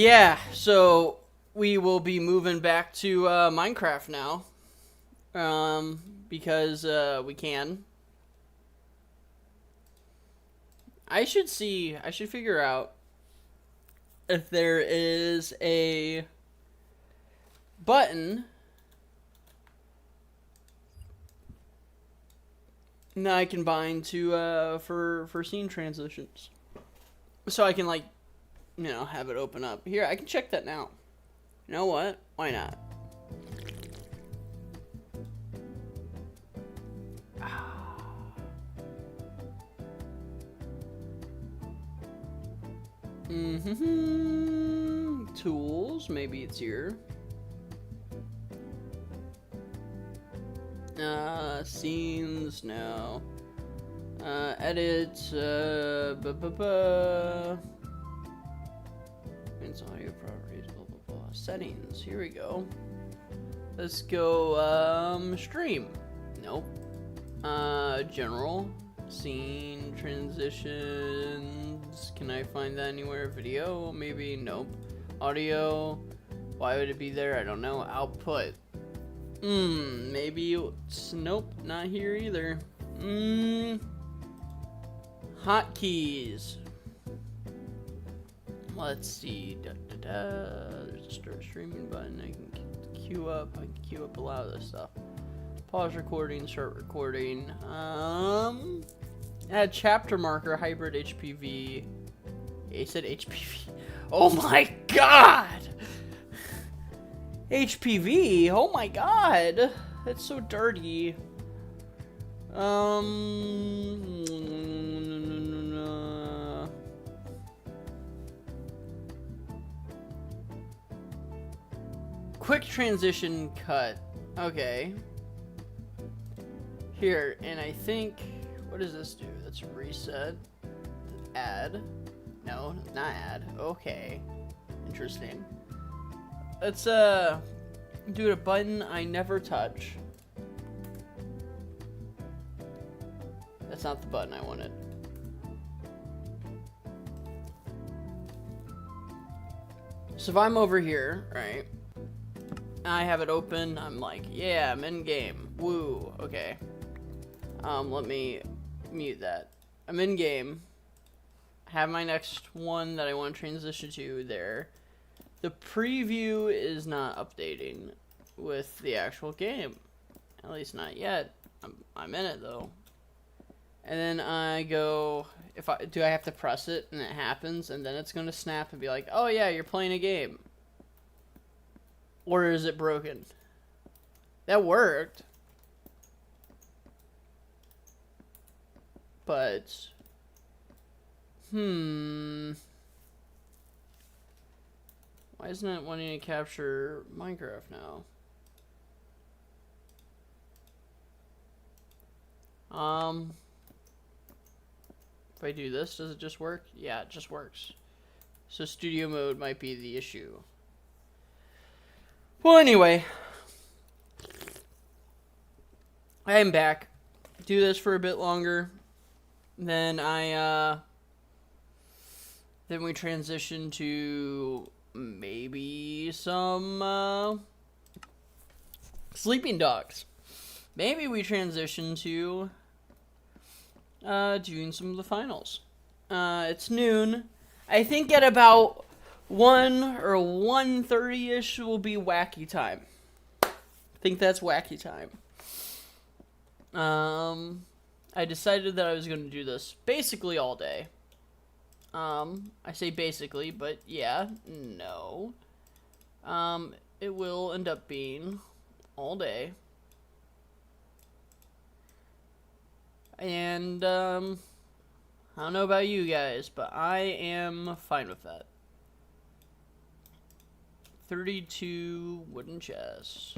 Yeah, so we will be moving back to Minecraft now. Because we can. I should figure out if there is a button that I can bind to for scene transitions. So I can have it open up. Here, I can check that now. You know what? Why not? Tools, maybe it's here. Scenes, no. Edit, it's audio properties, blah, blah, blah. Settings, here we go. Let's go, stream. Nope. General. Scene, transitions. Can I find that anywhere? Video? Maybe? Nope. Audio. Why would it be there? I don't know. Output. Maybe it's... Nope. Not here either. Hotkeys. Let's see. There's a start streaming button. I can queue up. I can queue up a lot of this stuff. Pause recording, start recording. Add chapter marker, hybrid HPV. It said HPV. Oh my god! HPV? Oh my god! That's so dirty. Quick transition cut. Okay. Here, and I think, what does this do? That's reset. Add. No, not add. Okay. Interesting. Let's, do a button I never touch. That's not the button I wanted. So if I'm over here, right, I have it open, I'm like, yeah, I'm in game. Woo, okay. Let me mute that. I'm in game. Have my next one that I want to transition to there. The preview is not updating with the actual game. At least not yet. I'm in it though. And then I go, do I have to press it and it happens and then it's gonna snap and be like, oh yeah, you're playing a game. Or is it broken? That worked. But, why isn't it wanting to capture Minecraft now? If I do this, does it just work? Yeah, it just works. So studio mode might be the issue. Well, anyway, I am back. Do this for a bit longer. Then then we transition to maybe some sleeping dogs. Maybe we transition to doing some of the finals. It's noon. I think at about 1 or 1:30ish will be wacky time. I think that's wacky time. I decided that I was going to do this basically all day. I say basically, but yeah, no. It will end up being all day. And, I don't know about you guys, but I am fine with that. 32 wooden chests.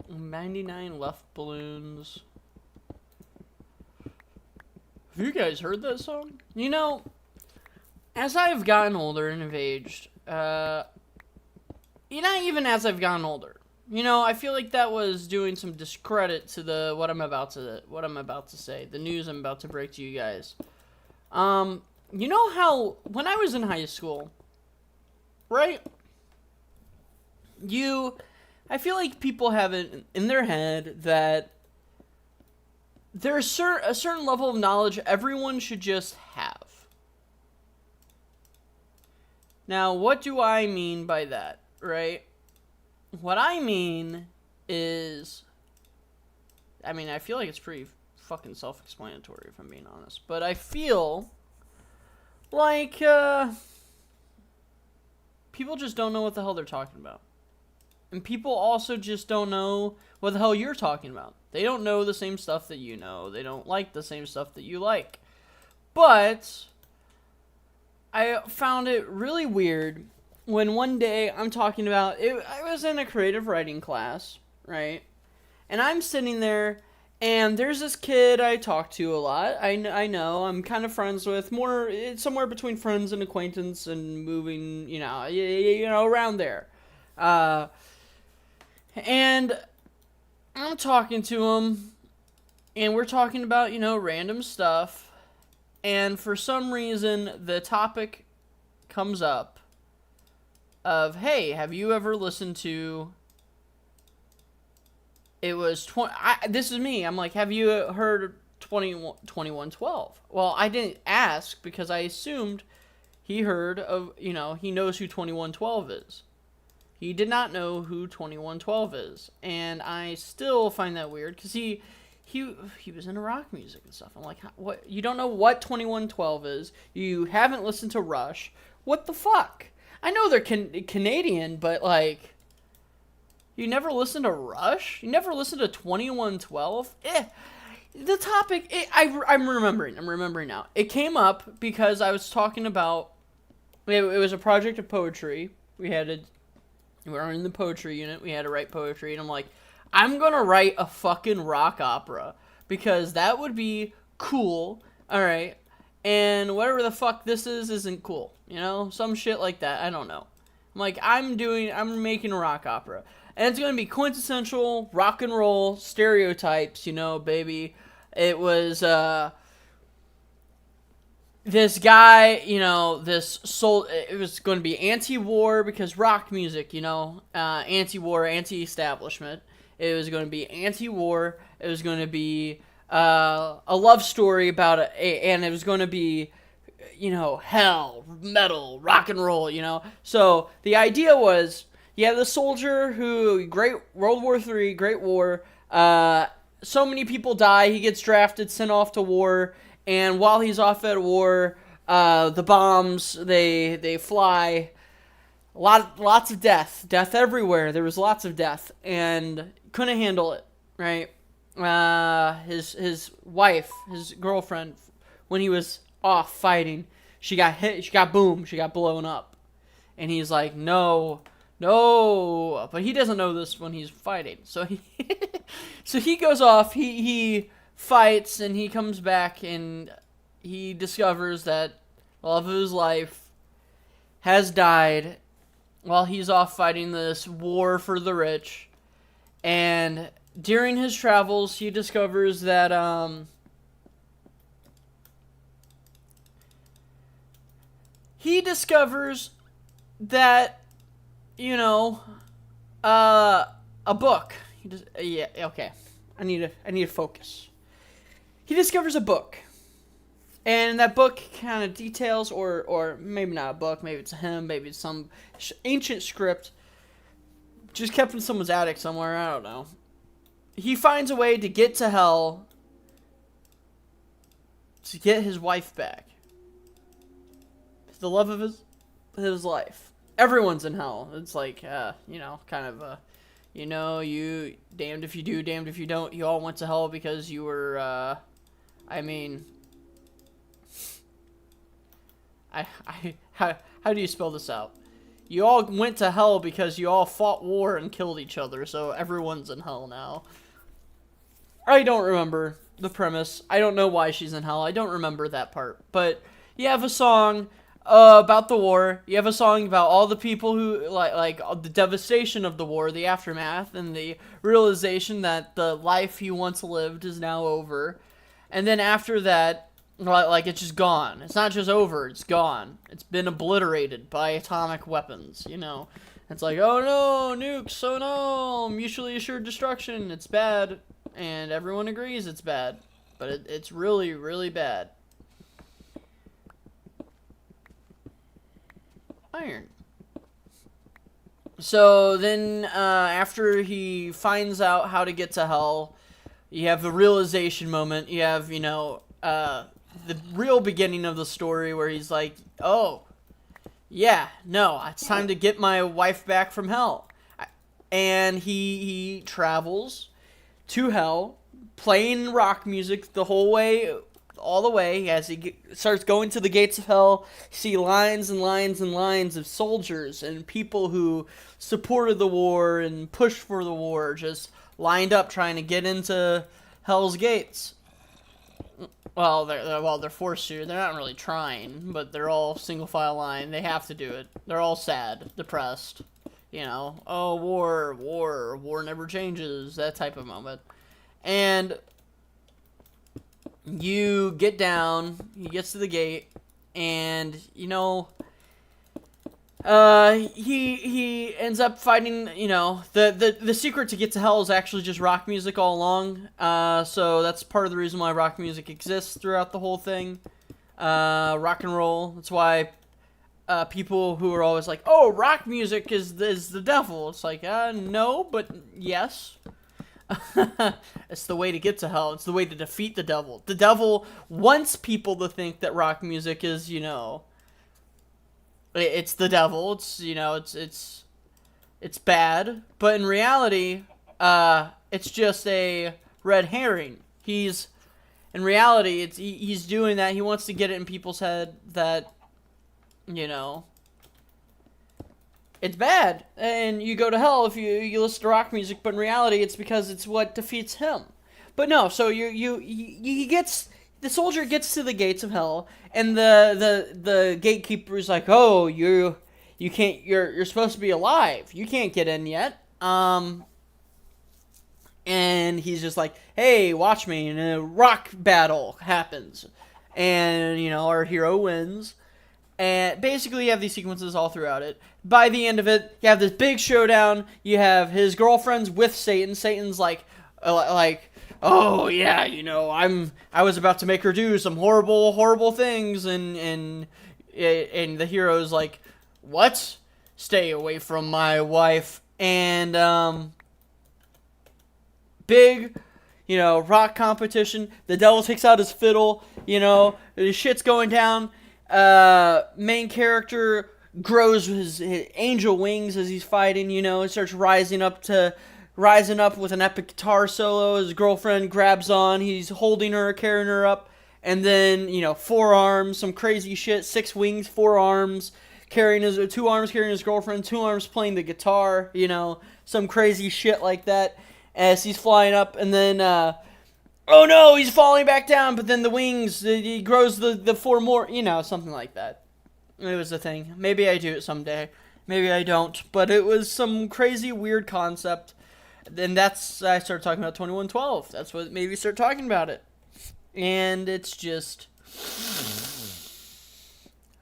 99 left balloons. Have you guys heard that song? You know, as I've gotten older and have aged, not even as I've gotten older, I feel like that was doing some discredit to the what I'm about to say, the news I'm about to break to you guys. You know how when I was in high school, right? I feel like people have it in their head that there's a certain level of knowledge everyone should just have. Now, what do I mean by that, right? What I mean is, I feel like it's pretty fucking self-explanatory if I'm being honest, but I feel like people just don't know what the hell they're talking about. And people also just don't know what the hell you're talking about. They don't know the same stuff that you know. They don't like the same stuff that you like. But I found it really weird when one day I'm talking about it. I was in a creative writing class, right? And I'm sitting there, and there's this kid I talk to a lot. I know I'm kind of friends with, it's somewhere between friends and acquaintance and moving, around there. And I'm talking to him, and we're talking about, random stuff. And for some reason, the topic comes up of, hey, have you ever listened to... It was... this is me. I'm like, have you heard 2112? Well, I didn't ask because I assumed he heard of, he knows who 2112 is. He did not know who 2112 is. And I still find that weird because he was into rock music and stuff. I'm like, what? You don't know what 2112 is. You haven't listened to Rush. What the fuck? I know they're Canadian, but like, you never listened to Rush? You never listened to 2112? The topic, I'm remembering now. It came up because I was talking about, it was a project of poetry. We were in the poetry unit. We had to write poetry. And I'm like, I'm going to write a fucking rock opera because that would be cool. All right. And whatever the fuck this isn't cool. Some shit like that. I don't know. I'm like, I'm making a rock opera. And it's going to be quintessential rock and roll stereotypes, baby. It was, this guy, it was going to be anti-war because rock music, anti-war, anti-establishment. It was going to be anti-war. It was going to be a love story about and it was going to be, hell, metal, rock and roll, So the idea was, the soldier who, World War III, Great War, so many people die, he gets drafted, sent off to war, and while he's off at war, the bombs, they fly, lots of death everywhere, there was lots of death, and couldn't handle it, right? His wife, his girlfriend, when he was off fighting, she got hit, she got blown up, and he's like, no, but he doesn't know this when he's fighting, so he goes off, he fights, and he comes back, and he discovers that the love of his life has died while he's off fighting this war for the rich. And during his travels, he discovers that a book. Okay. I need to focus. He discovers a book. And that book kind of details, or maybe not a book, maybe it's a hymn, maybe it's some ancient script just kept in someone's attic somewhere, I don't know. He finds a way to get to hell to get his wife back. The love of his life. Everyone's in hell. It's like, kind of, you damned if you do, damned if you don't. You all went to hell because you were, how do you spell this out? You all went to hell because you all fought war and killed each other, so everyone's in hell now. I don't remember the premise. I don't know why she's in hell. I don't remember that part. But you have a song about the war. You have a song about all the people who like the devastation of the war, the aftermath, and the realization that the life he once lived is now over. And then after that, like it's just gone. It's not just over, it's gone. It's been obliterated by atomic weapons, you know. It's like, oh no, nukes, oh no, mutually assured destruction, it's bad. And everyone agrees it's bad. But it's really, really bad. Iron. So then, after he finds out how to get to hell, you have the realization moment. You have, you know, the real beginning of the story where he's like, oh, yeah, no, it's time to get my wife back from hell. And he travels to hell, playing rock music the whole way, all the way. As he starts going to the gates of hell, you see lines and lines and lines of soldiers and people who supported the war and pushed for the war, just lined up trying to get into hell's gates. Well, they're forced to. They're not really trying, but they're all single file line. They have to do it. They're all sad, depressed. You know, oh, war never changes, that type of moment. And you get down, he gets to the gate, and, you know, he ends up fighting, you know, the secret to get to hell is actually just rock music all along, so that's part of the reason why rock music exists throughout the whole thing, rock and roll. That's why, people who are always like, oh, rock music is the devil. It's like, no, but yes. It's the way to get to hell. It's the way to defeat the devil. The devil wants people to think that rock music is, you know, it's the devil. It's, you know, it's bad. But in reality, it's just a red herring. In reality, he's doing that. He wants to get it in people's head that, you know, it's bad, and you go to hell if you listen to rock music, but in reality, it's because it's what defeats him. But no, so the soldier gets to the gates of hell, and the gatekeeper is like, oh, you're supposed to be alive. You can't get in yet. And he's just like, hey, watch me, and a rock battle happens, and you know our hero wins. And basically, you have these sequences all throughout it. By the end of it, you have this big showdown. You have his girlfriend's with Satan. Satan's like, oh yeah, you know, I was about to make her do some horrible, horrible things, and the hero's like, what? Stay away from my wife. And big, you know, rock competition. The devil takes out his fiddle. You know, the shit's going down. Main character grows his angel wings as he's fighting, you know, and starts rising up with an epic guitar solo. His girlfriend grabs on, he's holding her, carrying her up, and then, you know, 4 arms, some crazy shit, 6 wings, 4 arms, 2 arms carrying his girlfriend, 2 arms playing the guitar, you know, some crazy shit like that as he's flying up, and then, oh no, he's falling back down, but then the wings, he grows the 4 more, you know, something like that. It was a thing. Maybe I do it someday. Maybe I don't. But it was some crazy, weird concept. And I started talking about 2112. That's what made me start talking about it. And it's just,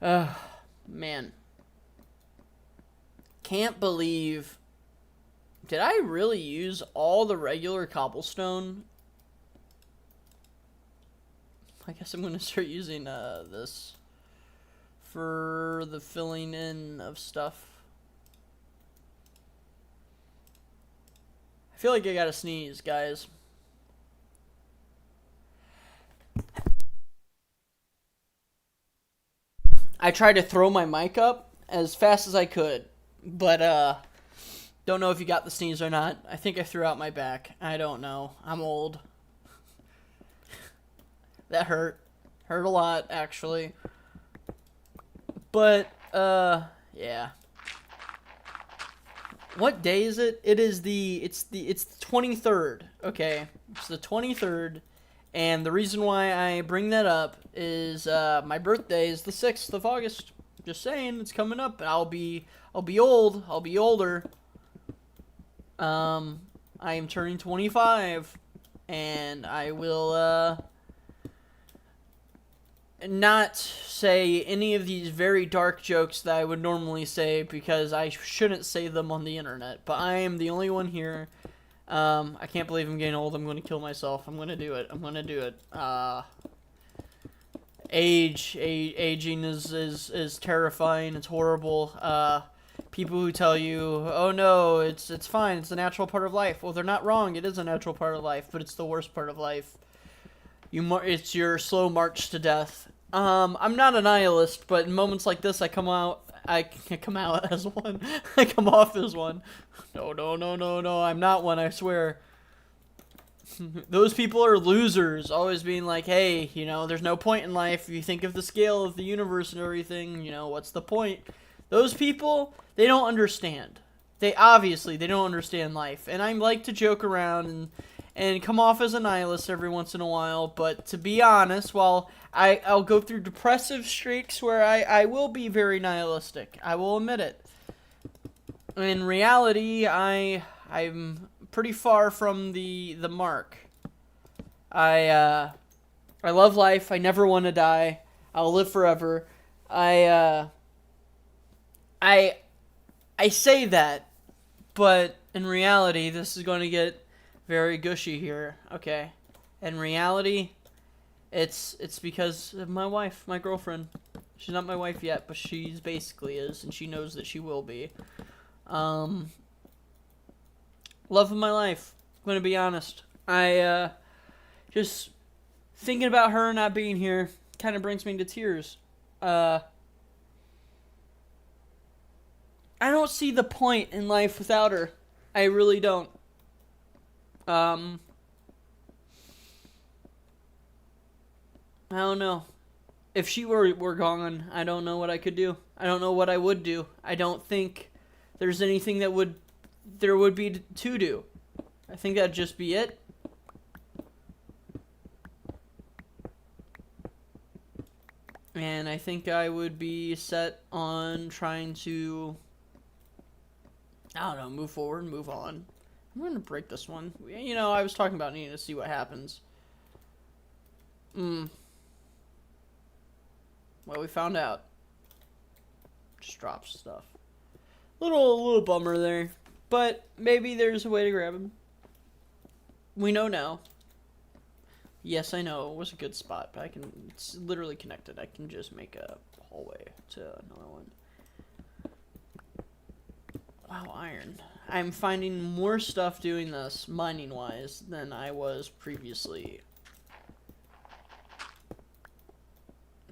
man. Can't believe, did I really use all the regular cobblestone? I guess I'm going to start using this for the filling in of stuff. I feel like I gotta sneeze, guys. I tried to throw my mic up as fast as I could, but don't know if you got the sneeze or not. I think I threw out my back. I don't know. I'm old. That hurt. Hurt a lot, actually. But, yeah. What day is it? It's the 23rd, okay? It's the 23rd, and the reason why I bring that up is, my birthday is the 6th of August. Just saying, it's coming up. I'll be old. I'll be older. I am turning 25, and I will not say any of these very dark jokes that I would normally say because I shouldn't say them on the internet. But I am the only one here. I can't believe I'm getting old. I'm going to kill myself. I'm going to do it. I'm going to do it. Aging is terrifying. It's horrible. People who tell you, oh no, it's fine. It's a natural part of life. Well, they're not wrong. It is a natural part of life, but it's the worst part of life. It's your slow march to death. I'm not a nihilist, but in moments like this, I come out as one. I come off as one. No, I'm not one, I swear. Those people are losers, always being like, hey, you know, there's no point in life. If you think of the scale of the universe and everything, you know, what's the point? Those people, they don't understand. They don't understand life. And I like to joke around and come off as a nihilist every once in a while, but to be honest, while I'll go through depressive streaks where I will be very nihilistic. I will admit it. In reality, I'm pretty far from the mark. I love life. I never want to die. I'll live forever. I say that, but in reality, this is going to get very gushy here. Okay. In reality, it's because of my wife, my girlfriend. She's not my wife yet, but she's basically is, and she knows that she will be. Love of my life. I'm gonna be honest. I just thinking about her not being here kind of brings me to tears. I don't see the point in life without her. I really don't. I don't know. If she were gone, I don't know what I could do. I don't know what I would do. I don't think there's anything there would be to do. I think that'd just be it. And I think I would be set on trying to, I don't know, move forward, move on. I'm going to break this one. You know, I was talking about needing to see what happens. Well, we found out. Just drops stuff. Little bummer there. But maybe there's a way to grab him. We know now. Yes, I know. It was a good spot, but it's literally connected. I can just make a hallway to another one. Wow, iron. I'm finding more stuff doing this, mining-wise, than I was previously.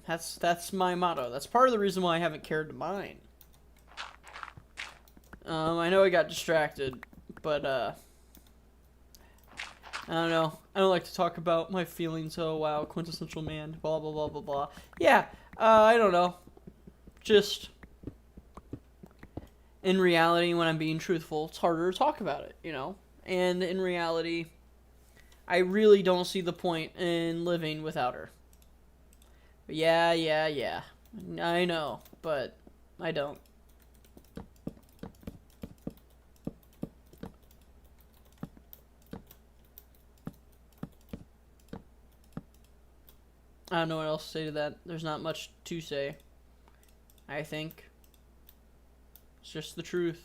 That's my motto. That's part of the reason why I haven't cared to mine. I know I got distracted, but, I don't know. I don't like to talk about my feelings. Oh, wow, quintessential man, blah, blah, blah, blah, blah. Yeah, I don't know. Just, in reality, when I'm being truthful, it's harder to talk about it, you know? And in reality, I really don't see the point in living without her. But yeah. I know, but I don't. I don't know what else to say to that. There's not much to say. I think. It's just the truth.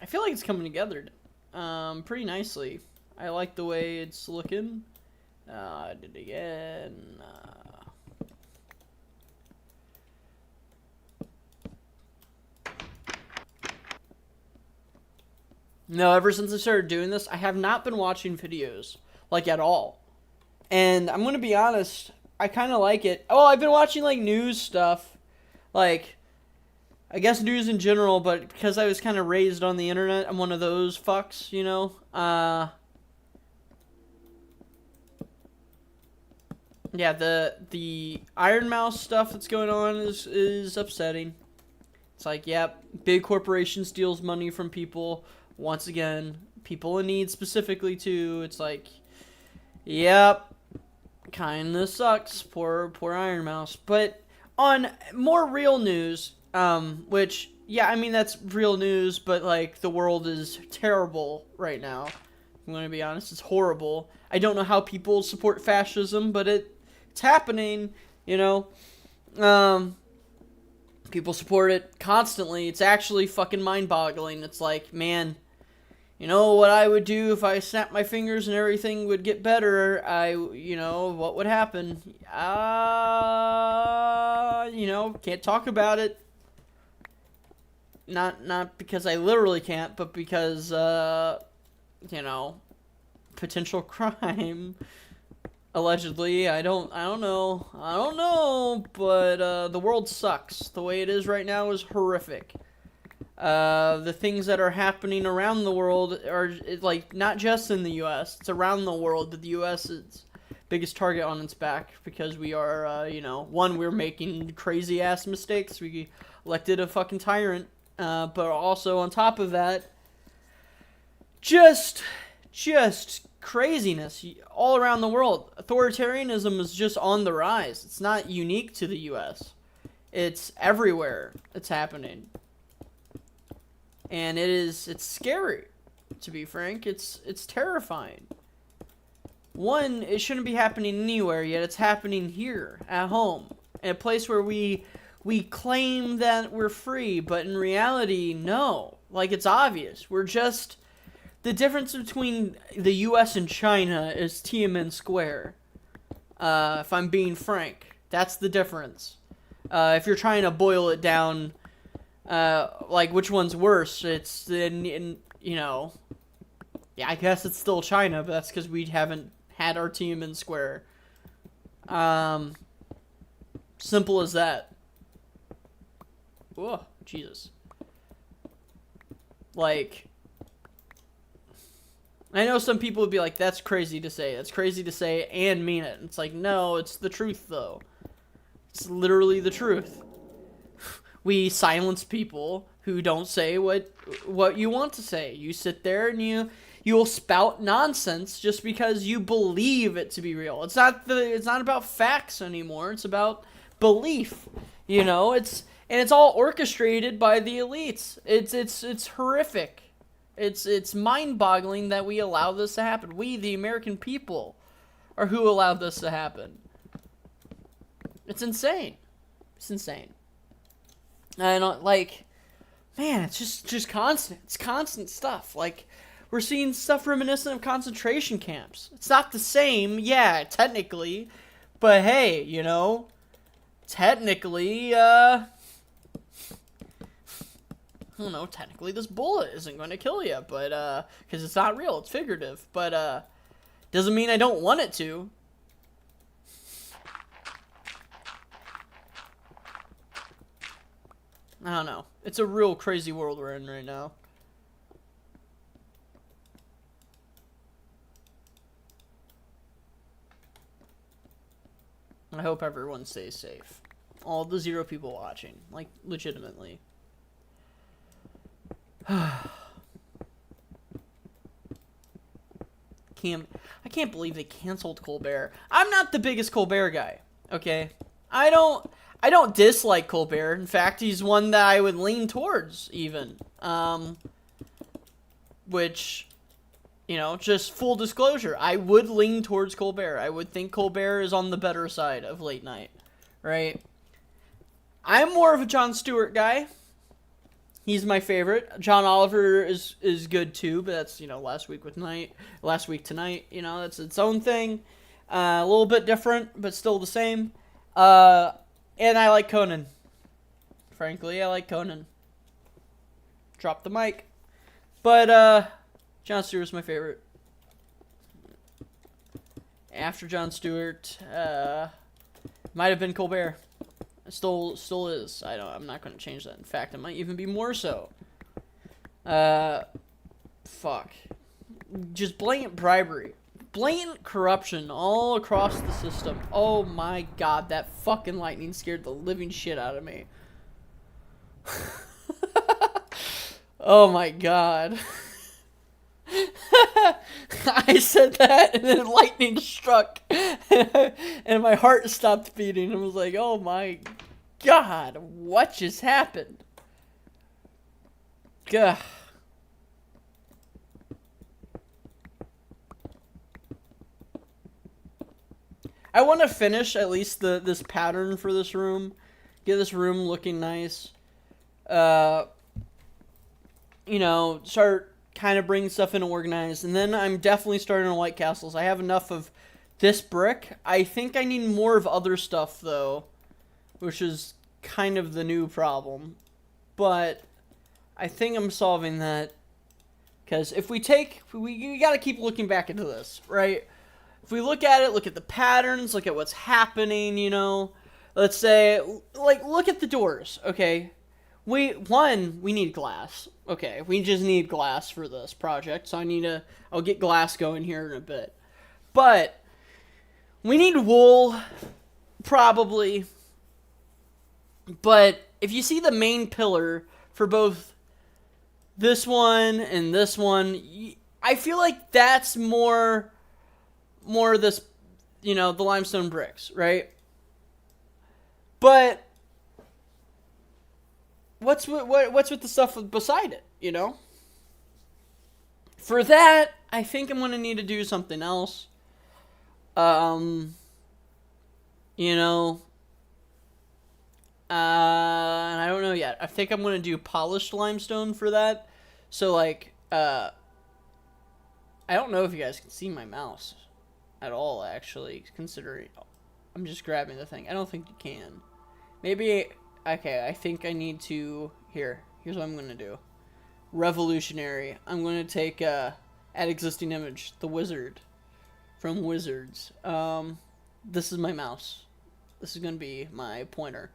I feel like it's coming together pretty nicely. I like the way it's looking. I did it again. No, ever since I started doing this, I have not been watching videos, like, at all. And I'm gonna be honest, I kind of like it. Oh, I've been watching, like, news stuff. Like, I guess news in general, but because I was kind of raised on the internet, I'm one of those fucks, you know? Yeah, the Iron Mouse stuff that's going on is upsetting. It's like, yep, big corporation steals money from people. Once again, people in need specifically too. It's like, yep, kinda sucks. Poor Iron Mouse. But on more real news, which, yeah, I mean, that's real news, but like, the world is terrible right now. I'm gonna be honest, it's horrible. I don't know how people support fascism, but it's happening, you know. People support it constantly. It's actually fucking mind-boggling. It's like, man, you know what I would do if I snapped my fingers and everything would get better? What would happen? Can't talk about it. Not because I literally can't, but because, potential crime. Allegedly, I don't know, but the world sucks. The way it is right now is horrific. The things that are happening around the world are, like, not just in the U.S., it's around the world that the U.S. is biggest target on its back, because we are, we're making crazy-ass mistakes. We elected a fucking tyrant, but also on top of that, just craziness all around the world. Authoritarianism is just on the rise. It's not unique to the U.S. It's everywhere. It's happening. And it's scary, to be frank. It's terrifying. One, it shouldn't be happening anywhere, yet it's happening here, at home. In a place where we claim that we're free, but in reality, no. Like, it's obvious. We're just... The difference between the U.S. and China is Tiananmen Square. If I'm being frank, that's the difference. If you're trying to boil it down, like which one's worse, it's yeah, I guess it's still China, but that's because we haven't had our Tiananmen Square. Simple as that. Oh, Jesus. Like, I know some people would be like, that's crazy to say. That's crazy to say and mean it. It's like, no, it's the truth, though. It's literally the truth. We silence people who don't say what you want to say. You sit there and you'll spout nonsense just because you believe it to be real. It's not about facts anymore. It's about belief. It's all orchestrated by the elites. It's horrific. It's mind-boggling that we allow this to happen. We, the American people, are who allowed this to happen. It's insane. It's insane. And man, it's just constant. It's constant stuff. Like, we're seeing stuff reminiscent of concentration camps. It's not the same, yeah, technically, but hey, technically, I don't know, technically this bullet isn't going to kill you, but, because it's not real, it's figurative, but, doesn't mean I don't want it to. I don't know. It's a real crazy world we're in right now. I hope everyone stays safe. All the 0 people watching. Like, legitimately. I can't believe they canceled Colbert. I'm not the biggest Colbert guy, okay? I don't dislike Colbert. In fact, he's one that I would lean towards, even. Which, just full disclosure, I would lean towards Colbert. I would think Colbert is on the better side of late night, right? I'm more of a Jon Stewart guy. He's my favorite. John Oliver is good too, but that's, last week tonight, that's its own thing. A little bit different, but still the same. And I like Conan. Frankly, I like Conan. Drop the mic. But, Jon Stewart's my favorite. After Jon Stewart, might have been Colbert. Still is. I'm not going to change that. In fact, it might even be more so. Fuck. Just blatant bribery. blatant corruption all across the system. Oh my god, that fucking lightning scared the living shit out of me. Oh my god. I said that and then lightning struck and my heart stopped beating. I was like, oh my god, what just happened? Gah. I want to finish at least this pattern for this room. Get this room looking nice. You know, start kind of bringing stuff in organized. And then I'm definitely starting on White Castles. I have enough of this brick. I think I need more of other stuff, though. Which is kind of the new problem. But I think I'm solving that. Because if we take... We got to keep looking back into this, right? If we look at it, look at the patterns, look at what's happening, you know. Let's say, like, look at the doors, okay? We need glass. Okay, we just need glass for this project, so I'll get glass going here in a bit. But, we need wool, probably. But, if you see the main pillar for both this one and this one, I feel like that's more of this, you know, the limestone bricks, right? But what's with the stuff beside it, you know? For that, I think I'm gonna need to do something else. You know, and I don't know yet. I think I'm gonna do polished limestone for that. So like, I don't know if you guys can see my mouse at all, actually, considering I'm just grabbing the thing. I don't think you can. Maybe, okay, I think I need to, here's what I'm going to do. Revolutionary. I'm going to take, add existing image, the wizard from Wizards. This is my mouse. This is going to be my pointer.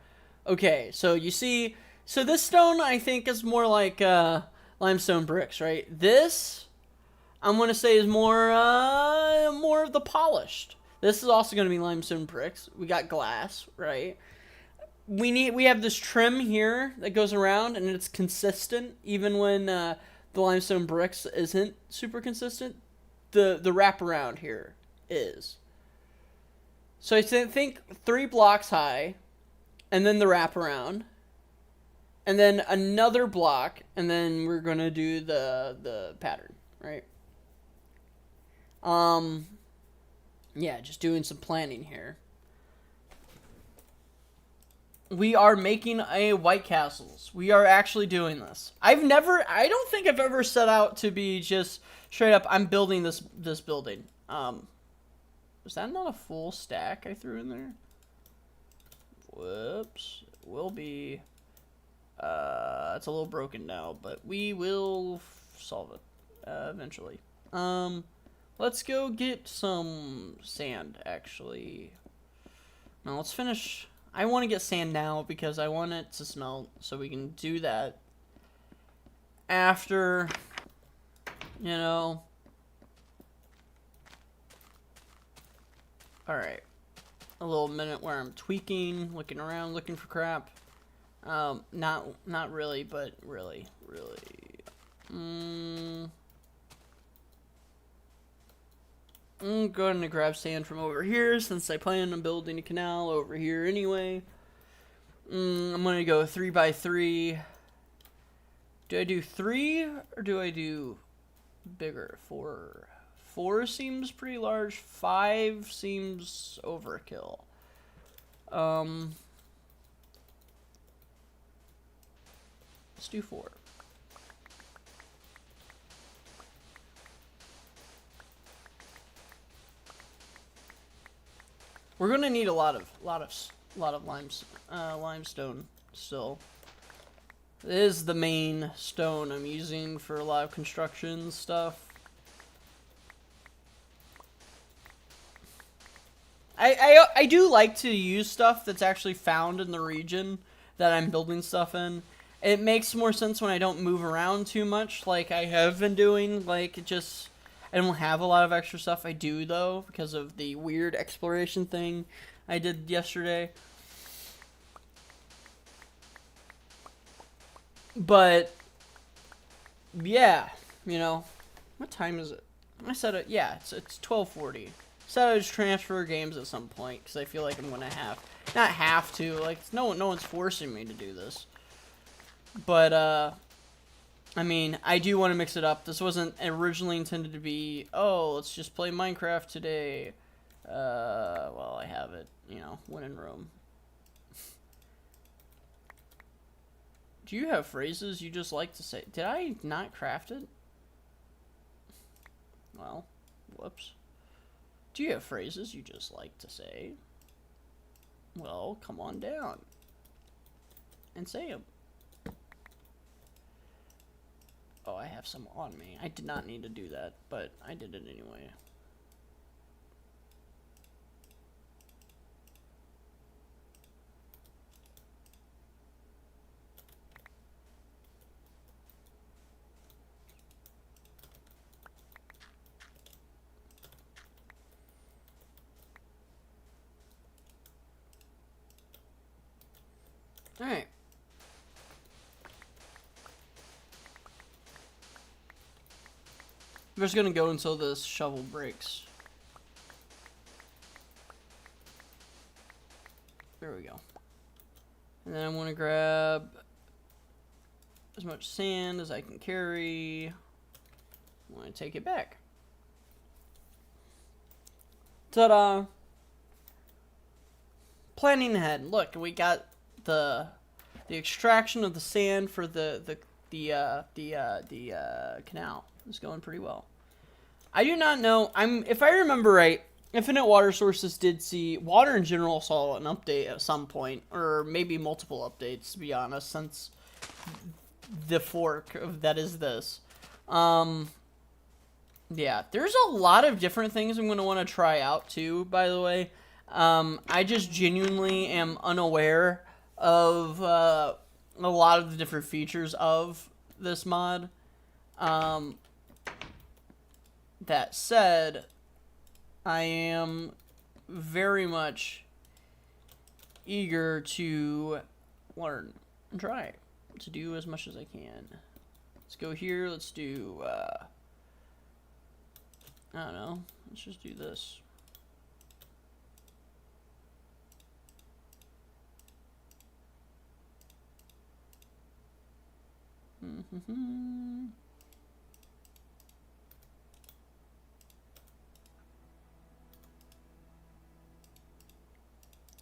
Okay, so you see, so this stone I think is more like, limestone bricks, right? This, I'm going to say is more of the polished. This is also going to be limestone bricks. We got glass, right? We have this trim here that goes around and it's consistent even when the limestone bricks isn't super consistent. The wraparound here is. So I think 3 blocks high and then the wraparound and then another block and then we're going to do the pattern, right? Yeah, just doing some planning here. We are making a White Castles. We are actually doing this. I don't think I've ever set out to be just straight up, I'm building this building. Was that not a full stack I threw in there? Whoops. It will be, it's a little broken now, but we will solve it, eventually. Let's go get some sand, actually. Now, let's finish. I want to get sand now because I want it to smelt, so we can do that after, you know. Alright. A little minute where I'm tweaking, looking around, looking for crap. Not really, but really. I'm going to grab sand from over here since I plan on building a canal over here anyway. I'm going to go 3 by 3. Do I do 3 or do I do bigger? 4. 4 seems pretty large. 5 seems overkill. Let's do 4. We're gonna need a lot of limestone still. It is the main stone I'm using for a lot of construction stuff. I do like to use stuff that's actually found in the region that I'm building stuff in. It makes more sense when I don't move around too much like I have been doing. Like, it just, I don't have a lot of extra stuff. I do, though, because of the weird exploration thing I did yesterday. But, yeah, you know, what time is it? I said it, yeah, it's 12:40. Said I would transfer games at some point, because I feel like I'm going to not have to, like, no one's forcing me to do this. But, I mean, I do want to mix it up. This wasn't originally intended to be, oh, let's just play Minecraft today. Well, I have it, you know, when in Rome. Do you have phrases you just like to say? Did I not craft it? Well, whoops. Do you have phrases you just like to say? Well, come on down and say them. Oh, I have some on me. I did not need to do that, but I did it anyway. Alright. I'm just gonna go until this shovel breaks. There we go. And then I'm gonna grab as much sand as I can carry. I'm gonna take it back. Ta-da! Planning ahead. Look, we got the extraction of the sand for the canal. It's going pretty well. I do not know. If I remember right, Infinite Water Sources did see water in general saw an update at some point, or maybe multiple updates. To be honest, since the fork of that is this. Yeah, there's a lot of different things I'm gonna want to try out too. By the way, I just genuinely am unaware of a lot of the different features of this mod. That said, I am very much eager to learn and try to do as much as I can. Let's go here. Let's do, I don't know. Let's just do this.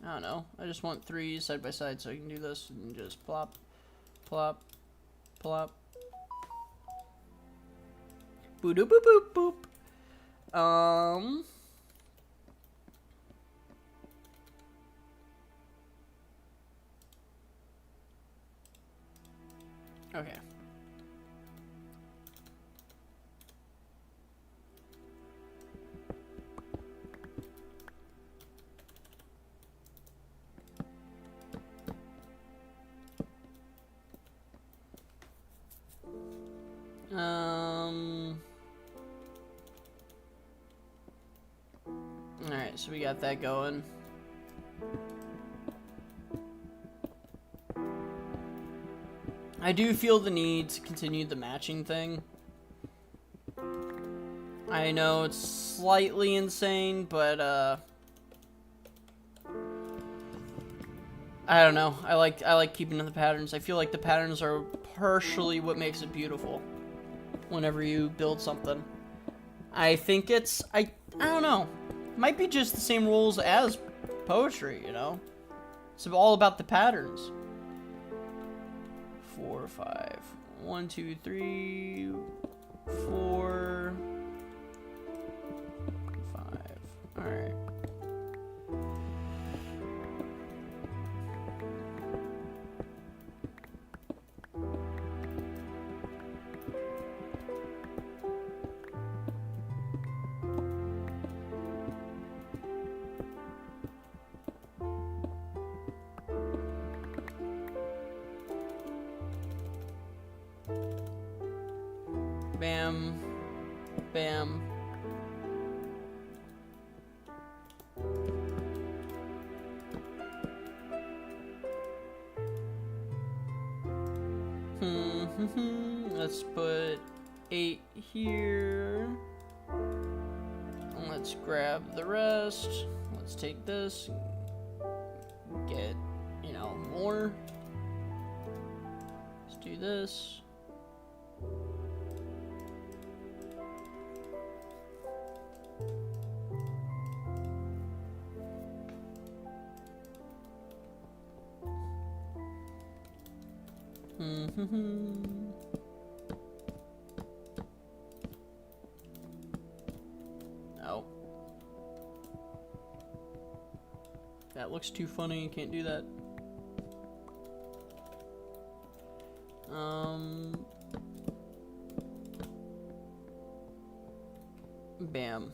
I don't know. I just want 3 side by side so I can do this and just plop, plop, plop. Boop doop boop boop boop. Okay. Alright, so we got that going. I do feel the need to continue the matching thing. I know it's slightly insane, but I don't know. I like keeping the patterns. I feel like the patterns are partially what makes it beautiful whenever you build something. I think it's I don't know. It might be just the same rules as poetry, you know? It's all about the patterns. 4, 5. 1, 2, 3, 4, 5. Alright. Bam. Bam. Let's put 8 here. And let's grab the rest. Let's take this. Get, you know, more. Let's do this. Oh. That looks too funny, you can't do that. Bam.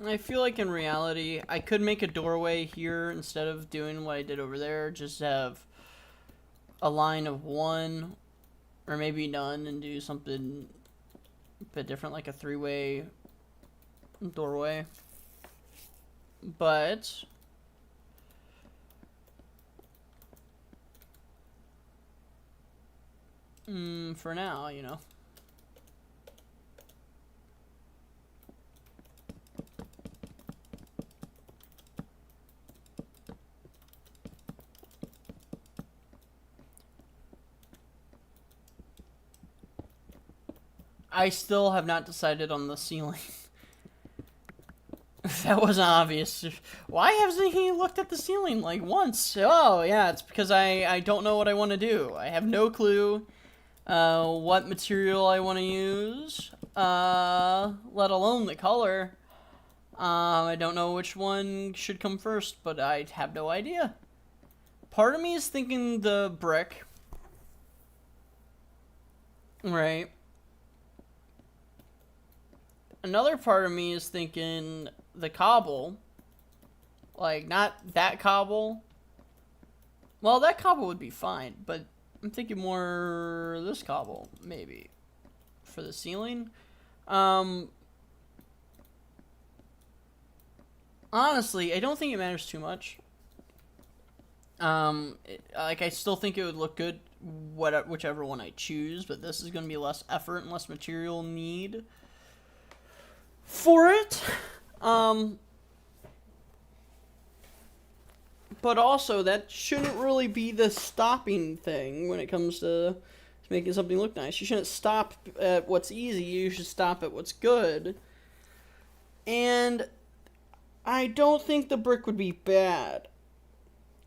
I feel like in reality, I could make a doorway here instead of doing what I did over there. Just have a line of 1 or maybe none and do something a bit different, like a 3-way doorway. But for now, you know. I still have not decided on the ceiling. That wasn't obvious. Why hasn't he looked at the ceiling like once? Oh, yeah, it's because I don't know what I want to do. I have no clue what material I want to use, let alone the color. I don't know which one should come first, but I have no idea. Part of me is thinking the brick. Right. Another part of me is thinking the cobble. Like, not that cobble. Well, that cobble would be fine, but I'm thinking more this cobble, maybe, for the ceiling. Honestly, I don't think it matters too much. Like, I still think it would look good, whichever one I choose, but this is going to be less effort and less material need for it. But also, that shouldn't really be the stopping thing when it comes to making something look nice. You shouldn't stop at what's easy, you should stop at what's good. And I don't think the brick would be bad.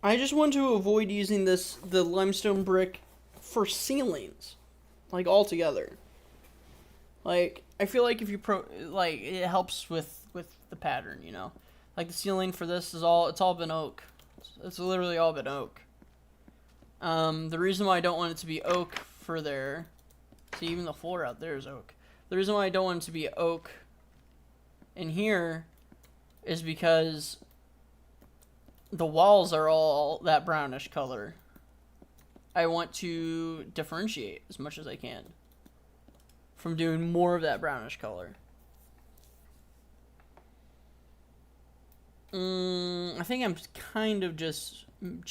I just want to avoid using the limestone brick for ceilings, like, altogether. Like, I feel like if you it helps with the pattern, you know. Like, the ceiling for this it's all been oak. It's literally all been oak. The reason why I don't want it to be oak for there, see, even the floor out there is oak. The reason why I don't want it to be oak in here is because the walls are all that brownish color. I want to differentiate as much as I can from doing more of that brownish color. I think I'm kind of just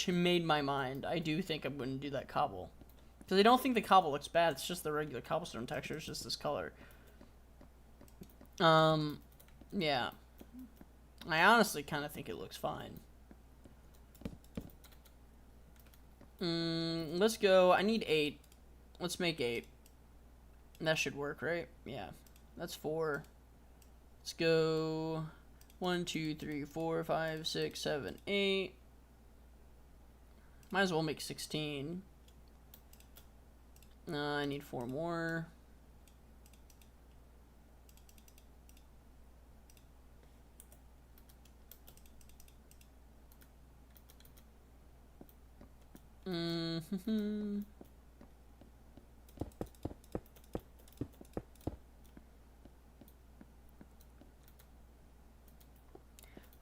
made my mind. I do think I'm going to do that cobble. Because I don't think the cobble looks bad. It's just the regular cobblestone texture. It's just this color. Yeah. I honestly kind of think it looks fine. Let's go. I need 8. Let's make 8. That should work, right? Yeah. That's 4. Let's go 1, 2, 3, 4, 5, 6, 7, 8. Might as well make 16. I need 4 more. We're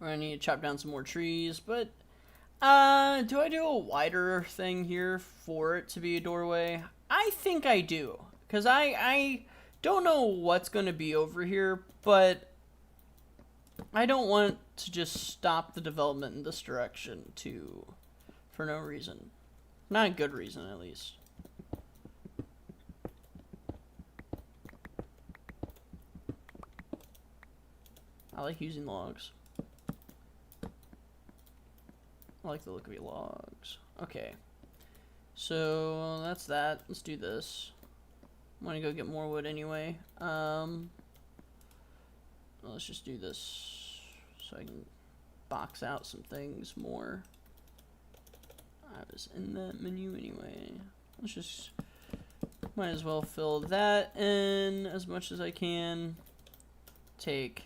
gonna need to chop down some more trees, but do I do a wider thing here for it to be a doorway? I I think I do. Because I don't know what's going to be over here, but I don't want to just stop the development in this direction for no reason. Not a good reason, at least. I like using logs. I like the look of your logs. Okay. So, that's that. Let's do this. I'm gonna go get more wood anyway. Let's just do this so I can box out some things more. I was in that menu anyway. Let's just, might as well fill that in as much as I can. Take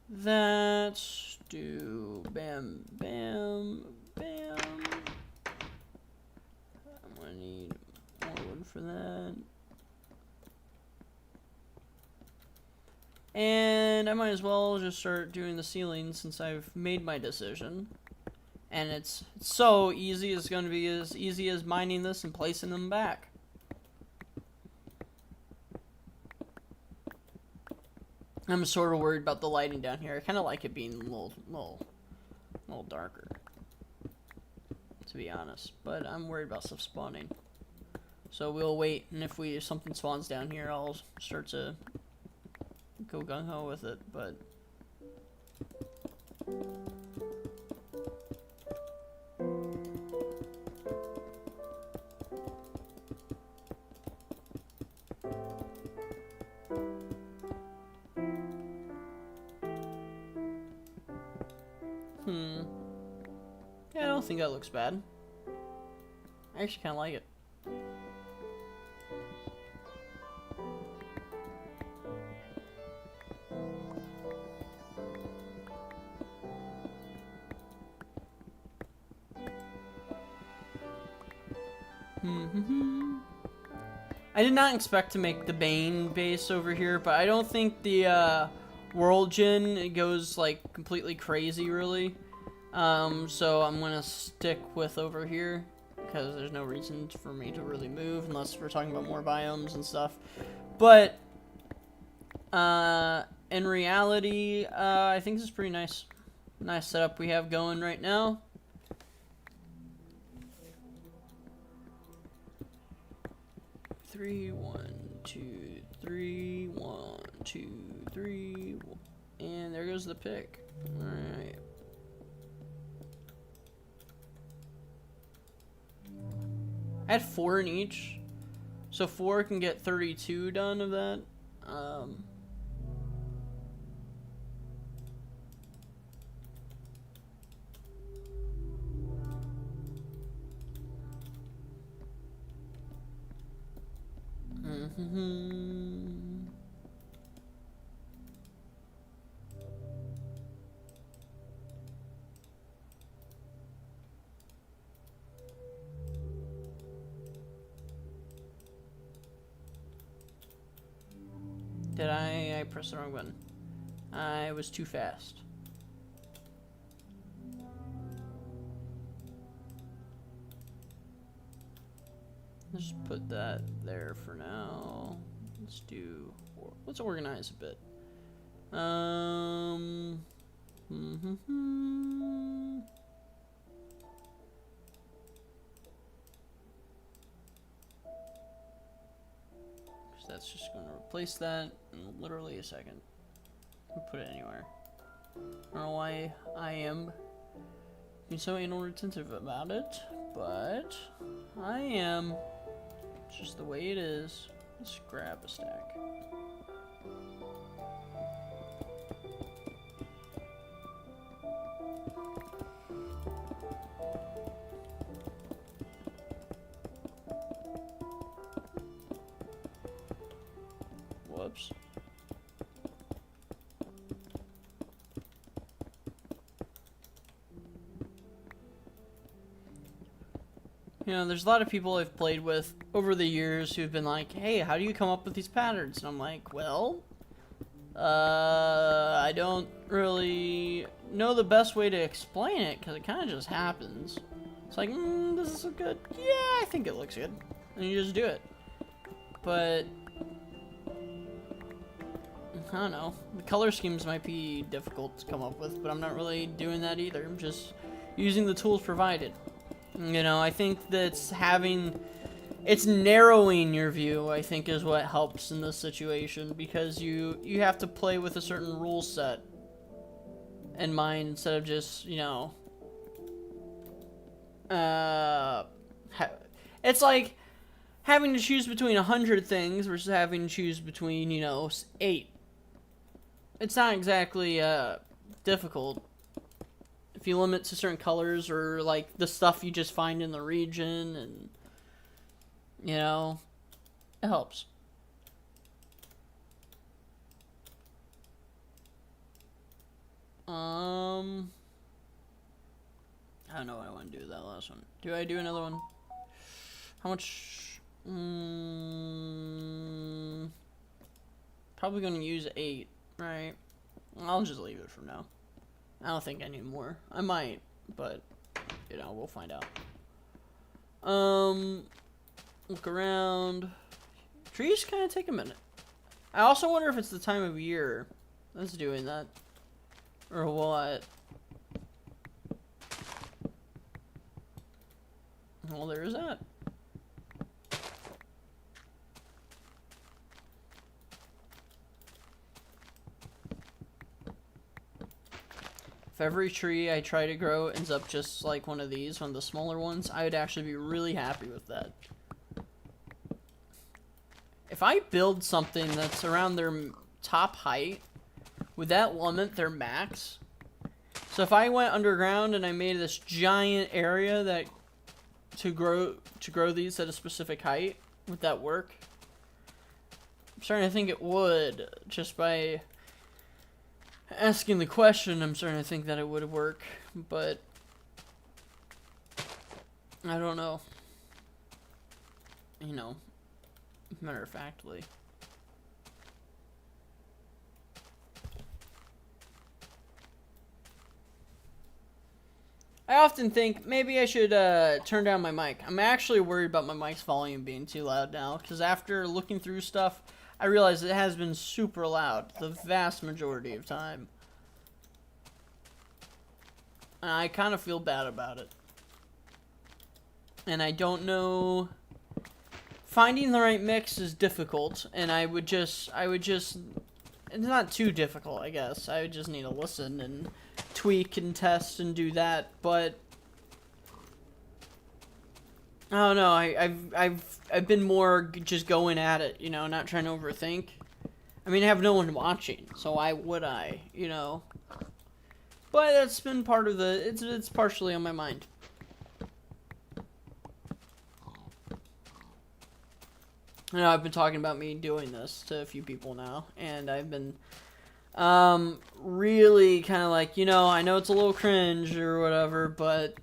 that, do bam, bam, bam. I'm gonna need more wood for that. And I might as well just start doing the ceiling since I've made my decision. And it's so easy, it's going to be as easy as mining this and placing them back. I'm sort of worried about the lighting down here. I kind of like it being a little darker, to be honest. But I'm worried about stuff spawning. So we'll wait, and if something spawns down here, I'll start to go gung-ho with it, but yeah, I don't think that looks bad. I actually kind of like it. I did not expect to make the Bane base over here, but I don't think the world gen goes like completely crazy really. So I'm gonna stick with over here because there's no reason for me to really move unless we're talking about more biomes and stuff. But in reality, I think this is pretty nice setup we have going right now. 3, 1, 2, 3, 1, 2, 3, and there goes the pick. All right. I had 4 in each, so 4 can get 32 done of that. Did I pressed the wrong button. I was too fast. Let's just put that there for now. Let's organize a bit. That's just going to replace that in literally a second. We'll put it anywhere. I don't know why I am being so anal retentive about it, but I am. It's just the way it is. Let's grab a stack. Whoops. You know, there's a lot of people I've played with over the years who've been like, hey, how do you come up with these patterns? And I'm like, well, I don't really know the best way to explain it because it kind of just happens. It's like, does this look good? Yeah, I think it looks good. and you just do it. But I don't know. The color schemes might be difficult to come up with, but I'm not really doing that either. I'm just using the tools provided. You know, I think that's it's narrowing your view, I think, is what helps in this situation, because you have to play with a certain rule set in mind instead of just, you know, it's like having to choose between 100 things versus having to choose between, you know, 8. It's not exactly difficult if you limit to certain colors or like the stuff you just find in the region, and you know, it helps. I don't know what I want to do with that last one. Do I do another one? How much? Probably going to use 8, right? I'll just leave it for now. I don't think I need more. I might, but, you know, we'll find out. Look around. Trees kind of take a minute. I also wonder if it's the time of year that's doing that. Or what? Well, there is that. If every tree I try to grow ends up just like one of these, one of the smaller ones, I would actually be really happy with that. If I build something that's around their top height, would that limit their max? So if I went underground and I made this giant area that to grow these at a specific height, would that work? I'm starting to think it would, just by asking the question. I'm starting to think that it would work, but I don't know. You know, matter of factly. I often think maybe I should turn down my mic. I'm actually worried about my mic's volume being too loud now, because after looking through stuff, I realize it has been super loud the vast majority of time. And I kind of feel bad about it. And I don't know. Finding the right mix is difficult, and I would just, it's not too difficult, I guess. I would just need to listen and tweak and test and do that, but I don't know. I've been more just going at it, you know, not trying to overthink. I mean, I have no one watching, so why would I, you know? But that's been part of the, it's partially on my mind. I know I've been talking about me doing this to a few people now, and I've been really kind of like, you know, I know it's a little cringe or whatever, but,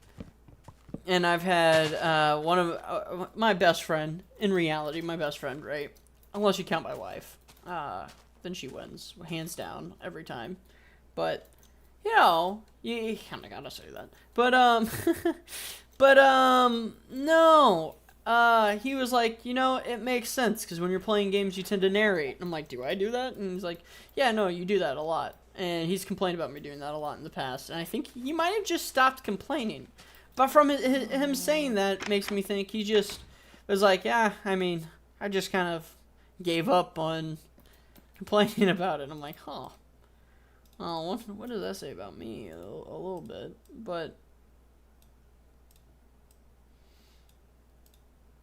and I've had one of my best friend, in reality, my best friend, right? Unless you count my wife, then she wins, hands down, every time. But, you know, you kind of gotta say that. But, no. He was like, you know, it makes sense, because when you're playing games, you tend to narrate. And I'm like, do I do that? And he's like, yeah, no, you do that a lot. And he's complained about me doing that a lot in the past. And I think he might have just stopped complaining. But from him saying that makes me think he just was like, yeah, I mean, I just kind of gave up on complaining about it. I'm like, huh. Oh, what does that say about me? A little bit. But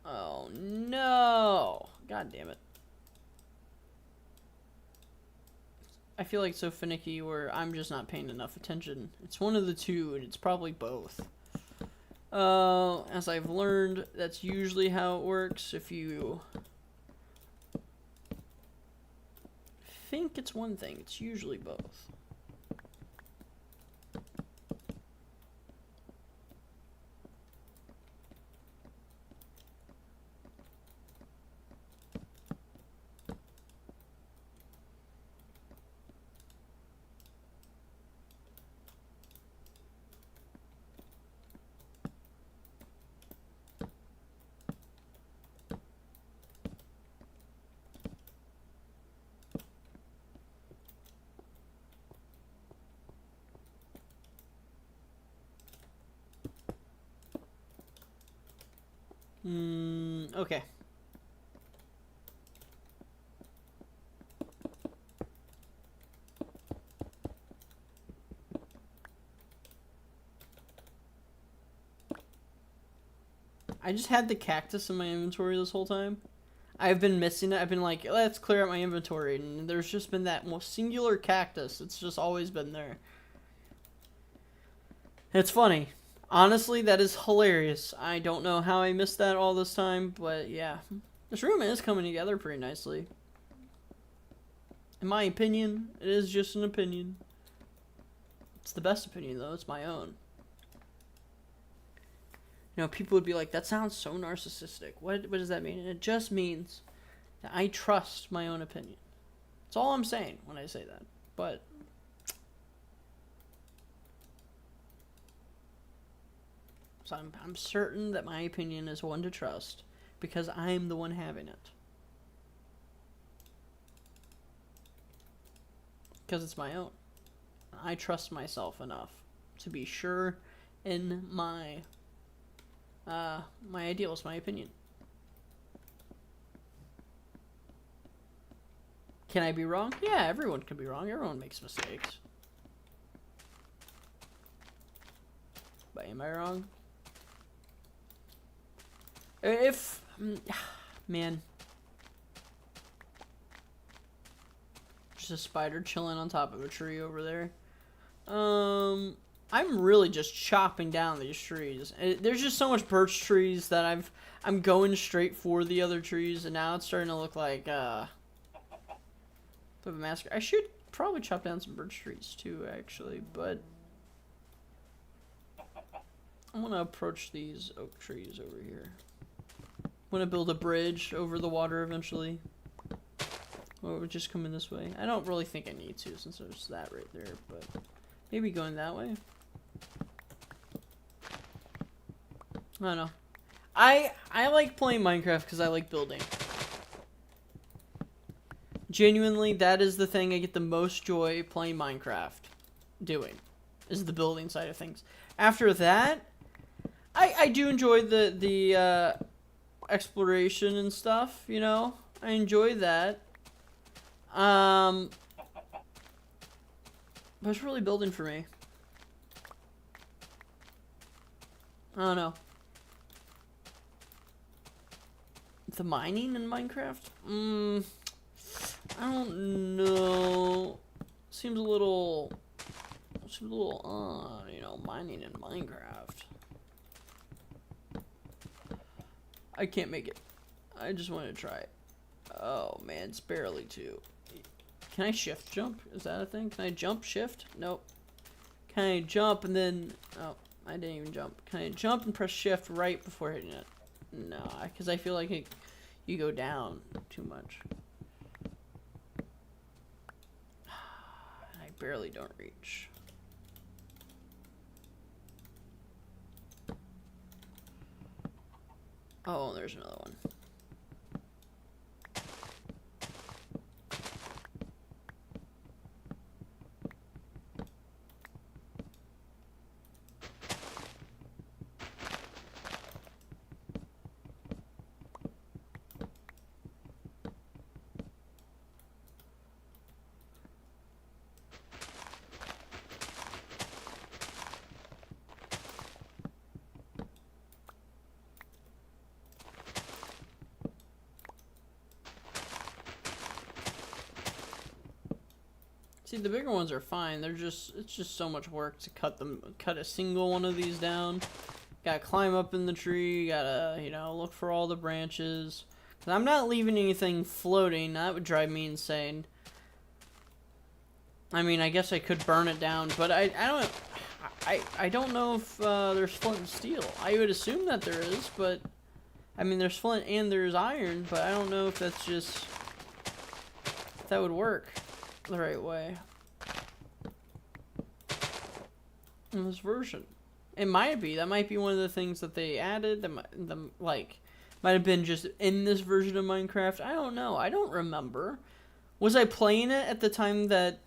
oh, no. God damn it. I feel like it's so finicky where I'm just not paying enough attention. It's one of the two, and it's probably both. As I've learned, that's usually how it works. If you think it's one thing, it's usually both. Okay. I just had the cactus in my inventory this whole time. I've been missing it. I've been like, let's clear out my inventory. And there's just been that most singular cactus. It's just always been there. It's funny. Honestly, that is hilarious. I don't know how I missed that all this time, but yeah. This room is coming together pretty nicely. In my opinion, it is just an opinion. It's the best opinion, though. It's my own. You know, people would be like, that sounds so narcissistic. What does that mean? And it just means that I trust my own opinion. That's all I'm saying when I say that. But so I'm certain that my opinion is one to trust because I'm the one having it. Because it's my own. I trust myself enough to be sure in my ideals, my opinion. Can I be wrong? Yeah, everyone can be wrong. Everyone makes mistakes. But am I wrong? If... Man. Just a spider chilling on top of a tree over there. I'm really just chopping down these trees. There's just so much birch trees that I'm going straight for the other trees, and now it's starting to look like bit of a massacre. I should probably chop down some birch trees too, actually, but I'm gonna approach these oak trees over here. I'm gonna build a bridge over the water eventually. Or it would just come in this way. I don't really think I need to since there's that right there, but maybe going that way. I don't know. I like playing Minecraft because I like building. Genuinely, that is the thing I get the most joy playing Minecraft doing, is the building side of things. After that, I do enjoy the exploration and stuff, you know? I enjoy that. But it's really building for me. I don't know. The mining in Minecraft? I don't know. Seems a little, you know, mining in Minecraft. I can't make it. I just want to try it. Oh man, it's barely 2. Can I shift jump? Is that a thing? Can I jump shift? Nope. Can I jump and then... Oh, I didn't even jump. Can I jump and press shift right before hitting it? No, because I feel like you go down too much. I barely don't reach. Oh, there's another one. See, the bigger ones are fine. It's just so much work to cut a single one of these down. Gotta climb up in the tree, gotta, you know, look for all the branches. 'Cause I'm not leaving anything floating, that would drive me insane. I mean, I guess I could burn it down, but I don't know if there's flint and steel. I would assume that there is, but I mean, there's flint and there's iron, but I don't know if that's just, if that would work the right way in this version. It might be. That might be one of the things that they added. That might have been just in this version of Minecraft. I don't know. I don't remember. Was I playing it at the time that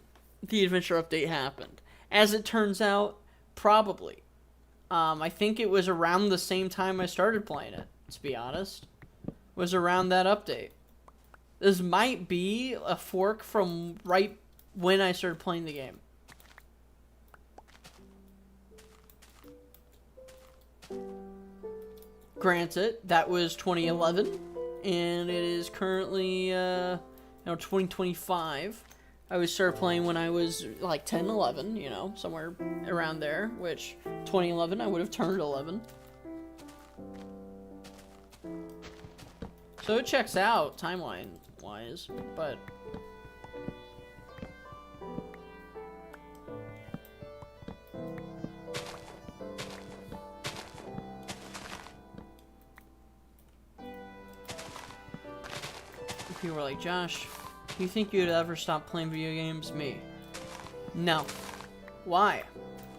the adventure update happened? As it turns out, probably. I think it was around the same time I started playing it. to be honest, was around that update. This might be a fork from right when I started playing the game. Granted, that was 2011, and it is currently, 2025. I was started playing when I was like 10, 11, you know, somewhere around there, which 2011, I would have turned 11. So it checks out timeline-wise, but... people were like, Josh, do you think you'd ever stop playing video games? Me. No. Why?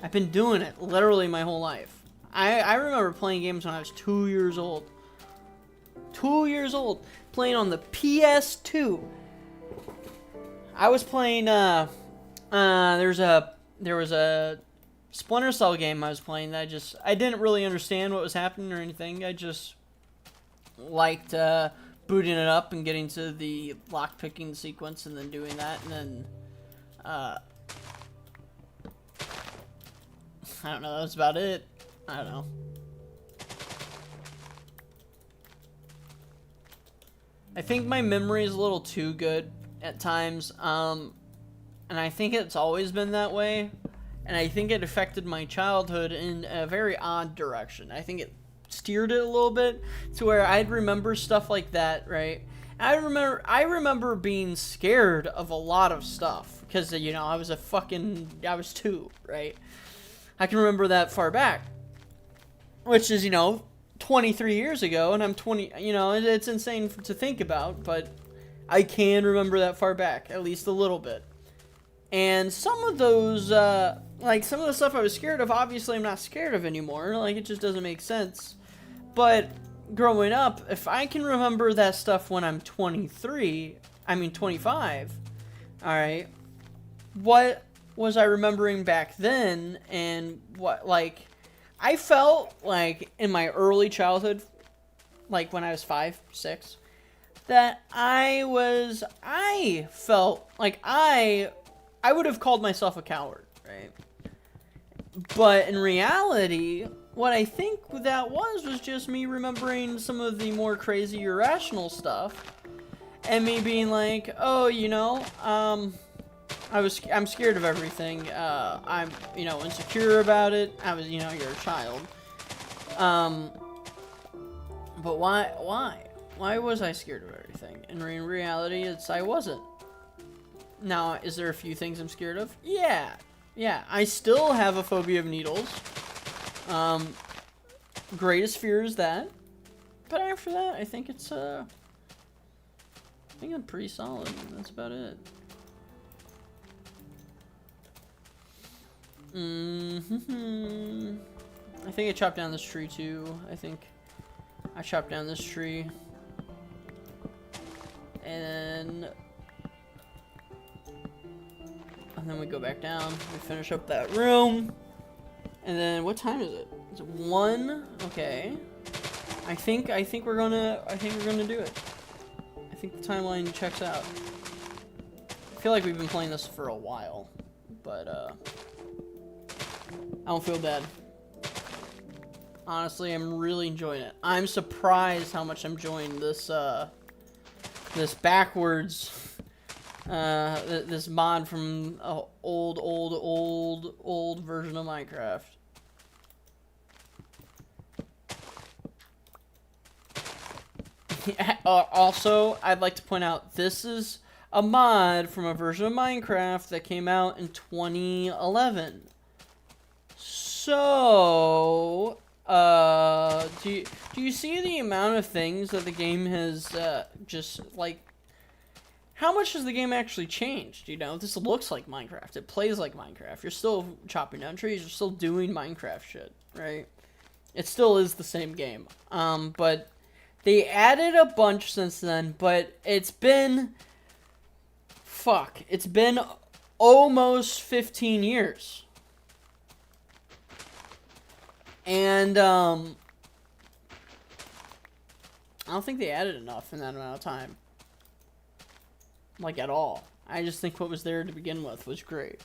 I've been doing it literally my whole life. I remember playing games when I was 2 years old. 2 years old. Playing on the PS2. I was playing, there was a Splinter Cell game I was playing that I didn't really understand what was happening or anything. I just liked, booting it up and getting to the lock-picking sequence and then doing that, and then, I don't know, that was about it. I don't know. I think my memory is a little too good at times, and I think it's always been that way, and I think it affected my childhood in a very odd direction. I think it steered it a little bit to where I'd remember stuff like that, right? I remember being scared of a lot of stuff because, you know, I was 2, right? I can remember that far back, which is, you know, 23 years ago, and I'm 20, you know, it's insane to think about, but I can remember that far back, at least a little bit. And some of those, like, some of the stuff I was scared of, obviously I'm not scared of anymore, like, it just doesn't make sense. But growing up, if I can remember that stuff when I'm 25, alright, what was I remembering back then, and what, like, I felt like in my early childhood, like when I was 5, 6, that I felt like I would have called myself a coward, right? But in reality, what I think that was just me remembering some of the more crazy, irrational stuff, and me being like, oh, you know, I'm scared of everything. I'm, you know, insecure about it. You know, you're a child. But why? Why was I scared of everything? And in reality, I wasn't. Now, is there a few things I'm scared of? Yeah. I still have a phobia of needles. Greatest fear is that. But after that, I think I think I'm pretty solid. That's about it. I think I chopped down this tree too. I think I chopped down this tree. And then we go back down. We finish up that room. And then what time is it? Is it 1? Okay. I think we're gonna do it. I think the timeline checks out. I feel like we've been playing this for a while, but I don't feel bad. Honestly, I'm really enjoying it. I'm surprised how much I'm enjoying this this backwards this mod from an old version of Minecraft. Also, I'd like to point out, this is a mod from a version of Minecraft that came out in 2011. So, do you see the amount of things that the game has, just, like, how much has the game actually changed? You know, this looks like Minecraft. It plays like Minecraft. You're still chopping down trees. You're still doing Minecraft shit, right? It still is the same game. But they added a bunch since then, but it's been almost 15 years. And, I don't think they added enough in that amount of time. Like, at all. I just think what was there to begin with was great.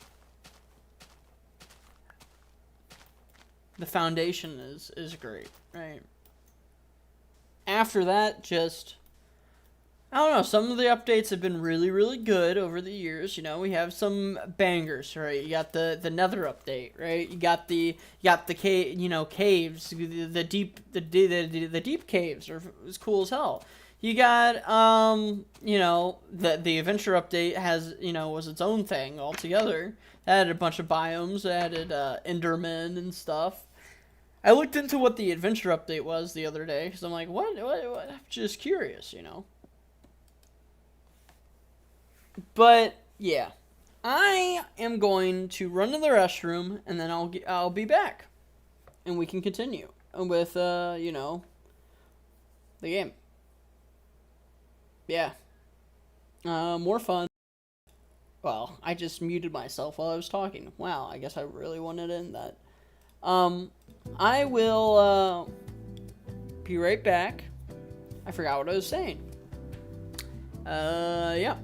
The foundation is great, right? After that, just... I don't know, some of the updates have been really, really good over the years. You know, we have some bangers, right? You got the Nether update, right? You got the cave, you know, caves, the deep caves are as cool as hell. You got you know, the adventure update has, you know, was its own thing altogether. It added a bunch of biomes, it added Endermen and stuff. I looked into what the adventure update was the other day because I'm like, what? I'm just curious, you know. But yeah, I am going to run to the restroom and then I'll be back, and we can continue with you know, the game. Yeah, more fun. Well, I just muted myself while I was talking. Wow, I guess I really wanted to end that. I will be right back. I forgot what I was saying. Yeah.